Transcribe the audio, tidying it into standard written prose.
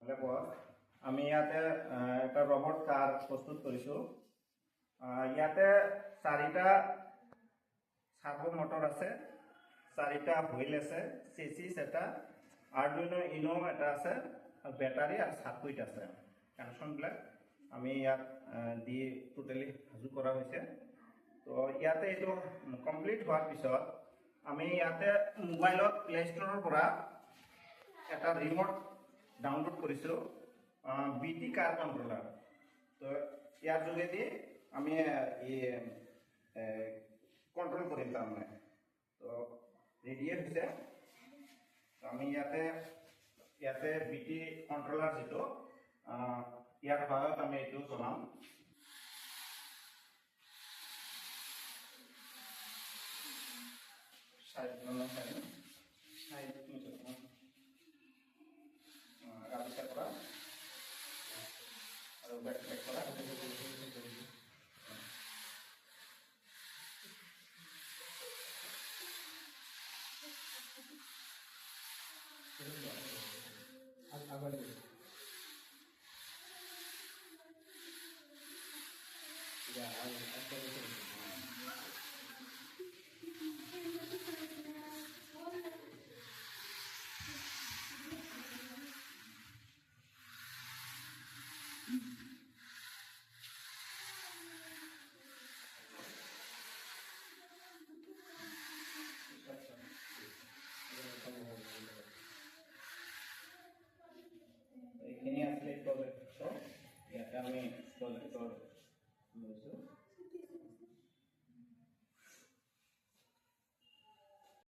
হলে বস আমি ইয়াতে এটা রবট কার প্রস্তুত করেছো ইয়াতে 4টা সার্ভো মোটর আছে 4টা হুইল আছে চেসিস এটা আরডুইনো ইনো এটা আছে আর ব্যাটারি আর সার্কিট আছে কানেকশনবিলাক আমি ইয়াত দি টোটালি হাজু করা হয়েছে তো ইয়াতে এইটো কমপ্লিট হওয়ার পিছত আমি ইয়াতে মোবাইলত প্লে স্টোৰৰ পৰা এটা ৰিমোট ডাউনলোড কৰিছো বিটি কাৰ কন্ট্ৰোলাৰ তো ইয়াৰ যোগেদি আমি কন্ট্ৰোল কৰিম তাৰমানে তো ৰেডি হৈছে তো আমি ইয়াতে বিটি কন্ট্ৰোলাৰ যেটো ইয়াৰ সহায়ত আমি এইটো চলাম সাইড ৰাবিসা কৰা আৰ ব্যাক কৰা আবাৰ